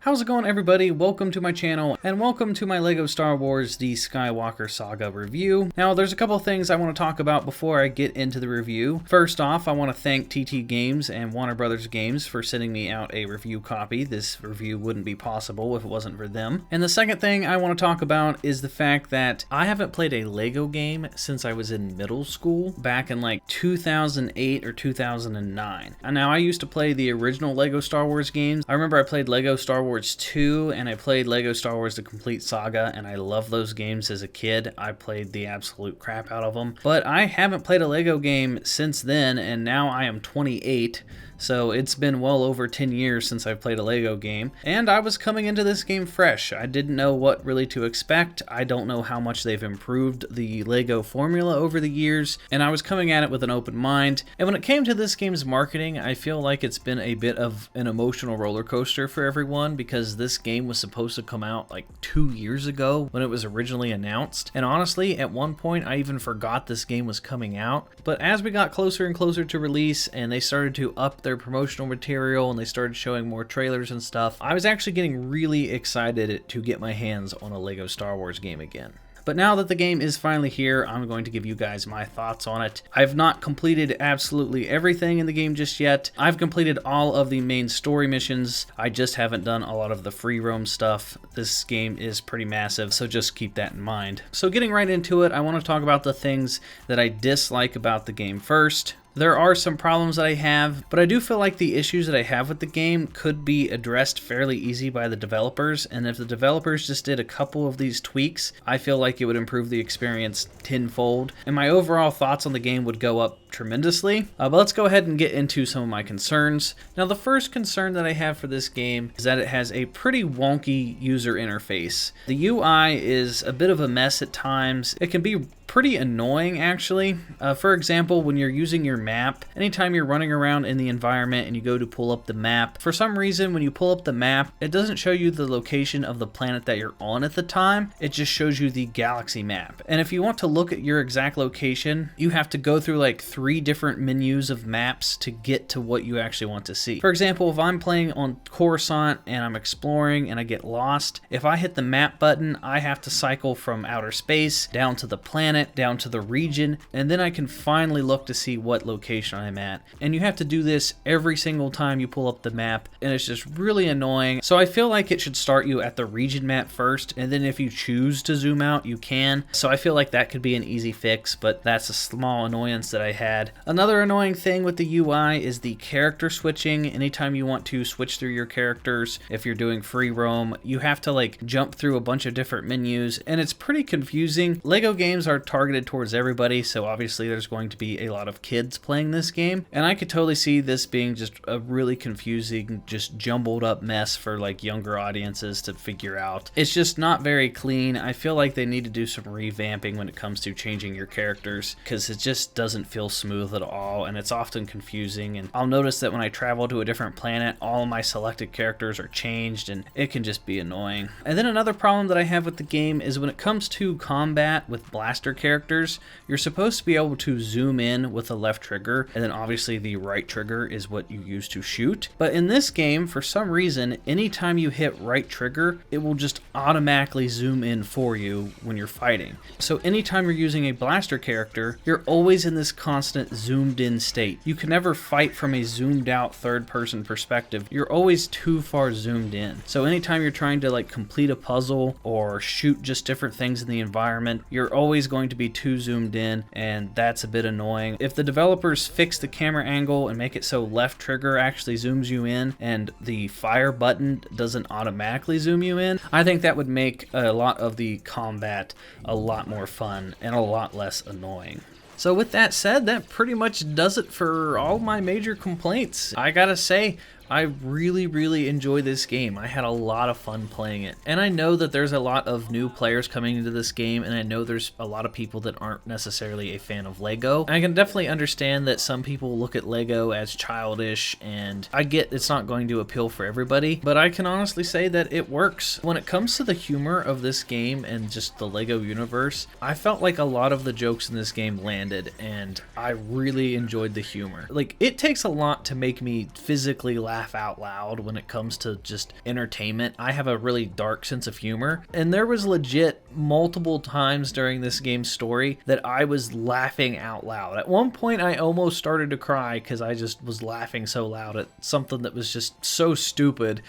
How's it going, everybody? Welcome to my channel and welcome to my LEGO Star Wars The Skywalker Saga review. Now there's a couple of things I want to talk about before I get into the review. First off, I want to thank TT Games and Warner Brothers Games for sending me out a review copy. This review wouldn't be possible if it wasn't for them. And the second thing I want to talk about is the fact that I haven't played a LEGO game since I was in middle school back in like 2008 or 2009. And now I used to play the original LEGO Star Wars games. I remember I played LEGO Star Wars 2 and I played LEGO Star Wars The Complete Saga, and I loved those games as a kid. I played the absolute crap out of them. But I haven't played a LEGO game since then, and now I am 28. So it's been well over 10 years since I've played a LEGO game, and I was coming into this game fresh. I didn't know what really to expect. I don't know how much they've improved the LEGO formula over the years, and I was coming at it with an open mind. And when it came to this game's marketing, I feel like it's been a bit of an emotional roller coaster for everyone, because this game was supposed to come out like 2 years ago when it was originally announced. And honestly, at one point I even forgot this game was coming out. But as we got closer and closer to release and they started to up their promotional material and they started showing more trailers and stuff, I was actually getting really excited to get my hands on a LEGO Star Wars game again. But now that the game is finally here, I'm going to give you guys my thoughts on it. I've not completed absolutely everything in the game just yet. I've completed all of the main story missions. I just haven't done a lot of the free roam stuff. This game is pretty massive, so just keep that in mind. So getting right into it, I want to talk about the things that I dislike about the game first. There are some problems that I have, but I do feel like the issues that I have with the game could be addressed fairly easy by the developers, and if the developers just did a couple of these tweaks, I feel like it would improve the experience tenfold, and my overall thoughts on the game would go up tremendously. But let's go ahead and get into some of my concerns. Now, the first concern that I have for this game is that it has a pretty wonky user interface. The UI is a bit of a mess at times. It can be pretty annoying, actually. For example, when you're using your map, anytime you're running around in the environment and you go to pull up the map, for some reason when you pull up the map, it doesn't show you the location of the planet that you're on at the time. It just shows you the galaxy map. And if you want to look at your exact location, you have to go through like 3 different menus of maps to get to what you actually want to see. For example, if I'm playing on Coruscant and I'm exploring and I get lost, if I hit the map button, I have to cycle from outer space down to the planet, down to the region, and then I can finally look to see what location I'm at. And you have to do this every single time you pull up the map, and it's just really annoying. So I feel like it should start you at the region map first, and then if you choose to zoom out, you can. So I feel like that could be an easy fix, but that's a small annoyance that I had. Another annoying thing with the UI is the character switching. Anytime you want to switch through your characters, if you're doing free roam, you have to like jump through a bunch of different menus, and it's pretty confusing. LEGO games are targeted towards everybody, so obviously there's going to be a lot of kids playing this game, and I could totally see this being just a really confusing, just jumbled up mess for like younger audiences to figure out. It's just not very clean. I feel like they need to do some revamping when it comes to changing your characters, because it just doesn't feel smooth at all, and it's often confusing. And I'll notice that when I travel to a different planet, all my selected characters are changed, and it can just be annoying. And then another problem that I have with the game is when it comes to combat with blaster characters, you're supposed to be able to zoom in with the left trigger, and then obviously the right trigger is what you use to shoot. But in this game, for some reason, anytime you hit right trigger, it will just automatically zoom in for you when you're fighting. So anytime you're using a blaster character, you're always in this constant zoomed in state. You can never fight from a zoomed out third person perspective. You're always too far zoomed in. So anytime you're trying to like complete a puzzle or shoot just different things in the environment, you're always going to be too zoomed in, and that's a bit annoying. If the developers fix the camera angle and make it so left trigger actually zooms you in and the fire button doesn't automatically zoom you in, I think that would make a lot of the combat a lot more fun and a lot less annoying. So with that said, that pretty much does it for all my major complaints. I gotta say, I really enjoy this game. I had a lot of fun playing it. And I know that there's a lot of new players coming into this game, and I know there's a lot of people that aren't necessarily a fan of LEGO. I can definitely understand that some people look at LEGO as childish, and I get it's not going to appeal for everybody, but I can honestly say that it works. When it comes to the humor of this game and just the LEGO universe, I felt like a lot of the jokes in this game landed, and I really enjoyed the humor. Like, it takes a lot to make me physically laugh laugh out loud when it comes to just entertainment. I have a really dark sense of humor, and there was legit multiple times during this game's story that I was laughing out loud. At one point, I almost started to cry because I just was laughing so loud at something that was just so stupid.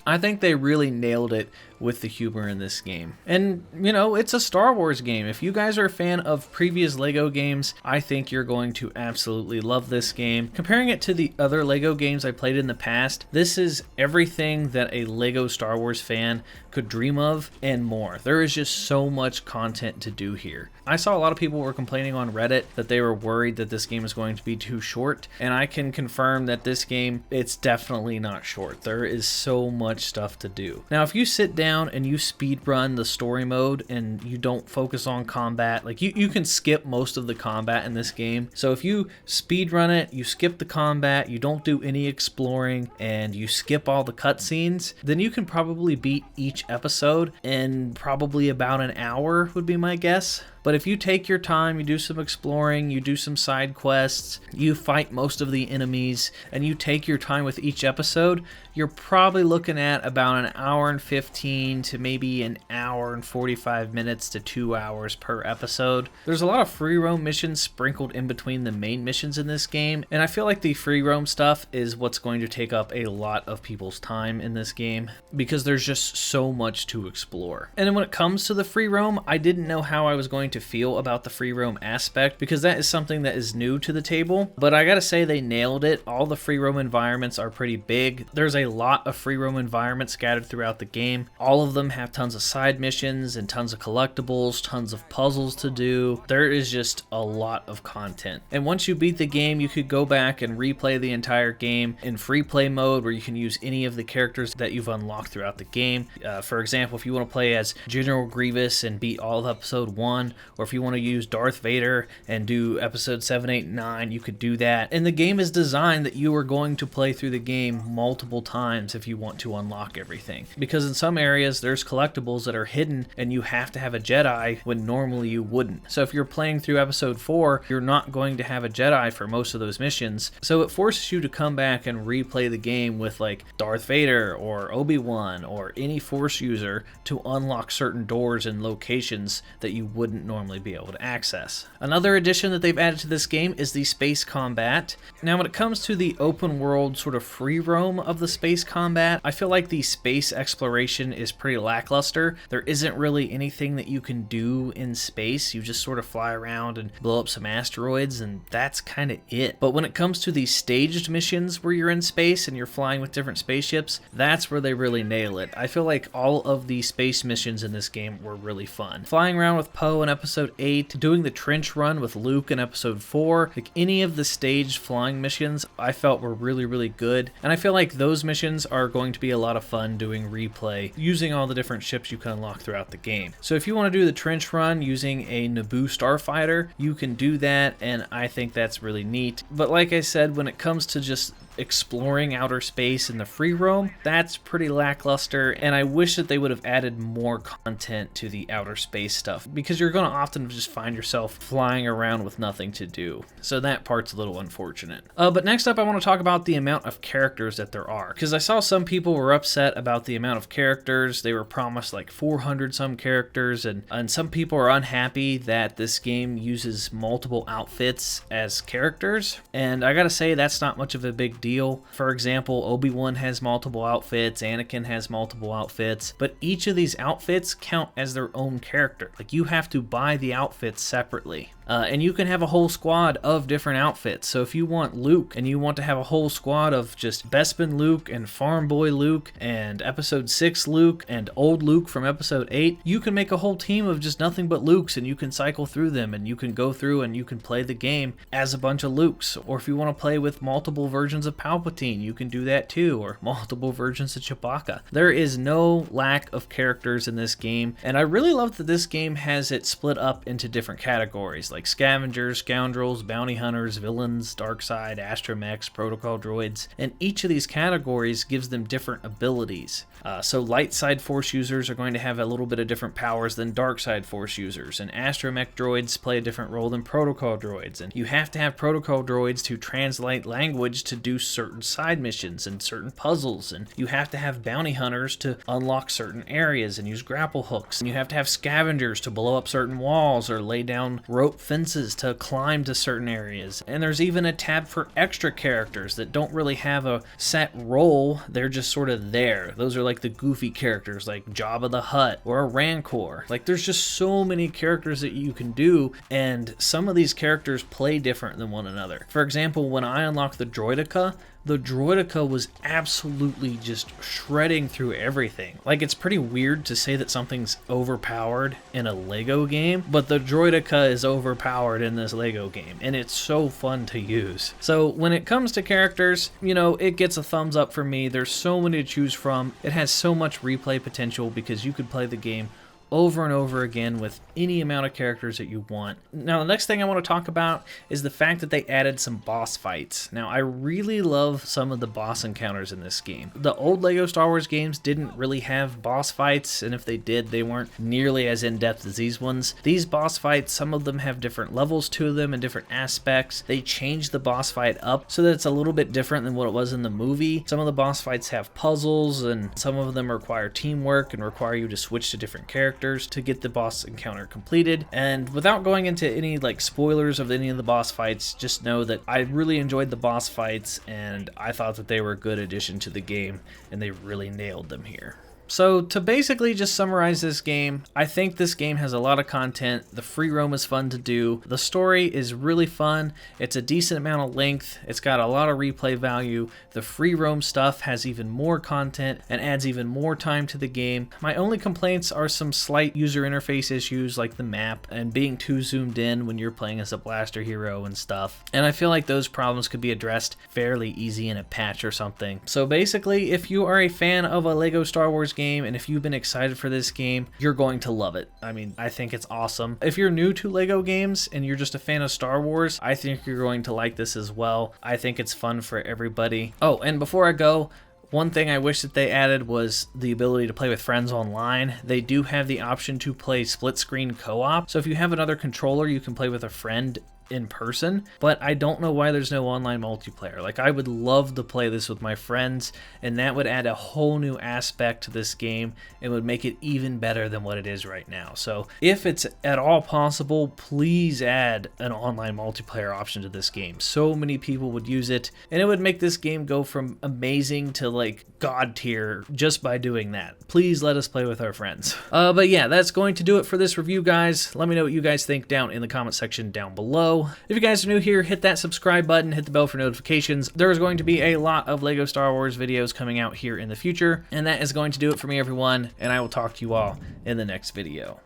I think they really nailed it with the humor in this game. And, you know, it's a Star Wars game. If you guys are a fan of previous LEGO games, I think you're going to absolutely love this game. Comparing it to the other LEGO games I played in the past, this is everything that a LEGO Star Wars fan could dream of and more. There is just so much content to do here. I saw a lot of people were complaining on Reddit that they were worried that this game is going to be too short, and I can confirm that this game, it's definitely not short. There is so much stuff to do. Now, if you sit down and you speed run the story mode and you don't focus on combat, like you can skip most of the combat in this game. So if you speed run it, you skip the combat, you don't do any exploring, and you skip all the cutscenes, then you can probably beat each episode in probably about an hour would be my guess. But if you take your time, you do some exploring, you do some side quests, you fight most of the enemies, and you take your time with each episode, you're probably looking at about an hour and 15 to maybe an hour and 45 minutes to 2 hours per episode. There's a lot of free roam missions sprinkled in between the main missions in this game, and I feel like the free roam stuff is what's going to take up a lot of people's time in this game because there's just so much to explore. And then when it comes to the free roam, I didn't know how I was going to feel about the free roam aspect because that is something that is new to the table, but I gotta say they nailed it. All the free roam environments are pretty big. There's a lot of free roam environments scattered throughout the game. All of them have tons of side missions and tons of collectibles, tons of puzzles to do. There is just a lot of content. And once you beat the game, you could go back and replay the entire game in free play mode where you can use any of the characters that you've unlocked throughout the game. For example, if you want to play as General Grievous and beat all of episode 1, or if you want to use Darth Vader and do episode 7, 8, 9, you could do that. And the game is designed that you are going to play through the game multiple times if you want to unlock everything. Because in some areas, there's collectibles that are hidden and you have to have a Jedi when normally you wouldn't. So if you're playing through episode 4, you're not going to have a Jedi for most of those missions. So it forces you to come back and replay the game with like Darth Vader or Obi-Wan or any Force user to unlock certain doors and locations that you wouldn't normally be able to access. Another addition that they've added to this game is the space combat. Now when it comes to the open world sort of free roam of the space combat, I feel like the space exploration is pretty lackluster. There isn't really anything that you can do in space. You just sort of fly around and blow up some asteroids, and that's kind of it. But when it comes to the staged missions where you're in space and you're flying with different spaceships, that's where they really nail it. I feel like all of the space missions in this game were really fun. Flying around with Poe in episode 8, doing the trench run with Luke in episode 4, like any of the staged flying missions I felt were really, really good. And I feel like those missions are going to be a lot of fun doing replay using all the different ships you can unlock throughout the game. So if you want to do the trench run using a Naboo starfighter, you can do that, and I think that's really neat. But like I said, when it comes to just exploring outer space in the free roam, that's pretty lackluster, and I wish that they would have added more content to the outer space stuff because you're going to often just find yourself flying around with nothing to do. So that part's a little unfortunate. But next up, I want to talk about the amount of characters that there are, because I saw some people were upset about the amount of characters. They were promised like 400 some characters, and some people are unhappy that this game uses multiple outfits as characters, and I gotta say that's not much of a big deal. For example, Obi-Wan has multiple outfits, Anakin has multiple outfits, but each of these outfits count as their own character. Like, you have to buy the outfits separately. And you can have a whole squad of different outfits. So if you want Luke and you want to have a whole squad of just Bespin Luke and Farm Boy Luke and episode 6 Luke and old Luke from episode 8, you can make a whole team of just nothing but Lukes, and you can cycle through them, and you can go through and you can play the game as a bunch of Lukes. Or if you want to play with multiple versions of Palpatine, you can do that too, or multiple versions of Chewbacca. There is no lack of characters in this game, and I really love that this game has it split up into different categories, like scavengers, scoundrels, bounty hunters, villains, dark side, astromechs, protocol droids, and each of these categories gives them different abilities. So light side force users are going to have a little bit of different powers than dark side force users, and astromech droids play a different role than protocol droids, and you have to have protocol droids to translate language to do certain side missions and certain puzzles, and you have to have bounty hunters to unlock certain areas and use grapple hooks, and you have to have scavengers to blow up certain walls or lay down rope fences to climb to certain areas. And there's even a tab for extra characters that don't really have a set role, they're just sort of there. Those are like the goofy characters like Jabba the Hutt or a Rancor. Like there's just so many characters that you can do, and some of these characters play different than one another. For example, when I unlocked the Droideka was absolutely just shredding through everything. Like, it's pretty weird to say that something's overpowered in a Lego game, but the Droideka is overpowered in this Lego game, and it's so fun to use. So when it comes to characters, you know, it gets a thumbs up for me. There's so many to choose from. It has so much replay potential because you could play the game over and over again with any amount of characters that you want. Now, the next thing I want to talk about is the fact that they added some boss fights. Now, I really love some of the boss encounters in this game. The old Lego Star Wars games didn't really have boss fights, and if they did, they weren't nearly as in-depth as these ones. These boss fights, some of them have different levels to them and different aspects. They changed the boss fight up so that it's a little bit different than what it was in the movie. Some of the boss fights have puzzles, and some of them require teamwork and require you to switch to different characters to get the boss encounter completed. And without going into any like spoilers of any of the boss fights, just know that I really enjoyed the boss fights, and I thought that they were a good addition to the game, and they really nailed them here. So to basically just summarize this game, I think this game has a lot of content. The free roam is fun to do. The story is really fun. It's a decent amount of length. It's got a lot of replay value. The free roam stuff has even more content and adds even more time to the game. My only complaints are some slight user interface issues like the map and being too zoomed in when you're playing as a blaster hero and stuff. And I feel like those problems could be addressed fairly easy in a patch or something. So basically, if you are a fan of a Lego Star Wars game, and if you've been excited for this game, you're going to love it. I mean, I think it's awesome. If you're new to Lego games and you're just a fan of Star Wars, I think you're going to like this as well. I think it's fun for everybody. Oh, and before I go, one thing I wish that they added was the ability to play with friends online. They do have the option to play split screen co-op. So if you have another controller, you can play with a friend in person, but I don't know why there's no online multiplayer. Like, I would love to play this with my friends, and that would add a whole new aspect to this game and would make it even better than what it is right now. So if it's at all possible, please add an online multiplayer option to this game. So many people would use it, and it would make this game go from amazing to like god tier just by doing that. Please let us play with our friends. But yeah, that's going to do it for this review, guys. Let me know what you guys think down in the comment section down below. If you guys are new here, hit that subscribe button, hit the bell for notifications. There's going to be a lot of Lego Star Wars videos coming out here in the future, and that is going to do it for me, everyone, and I will talk to you all in the next video.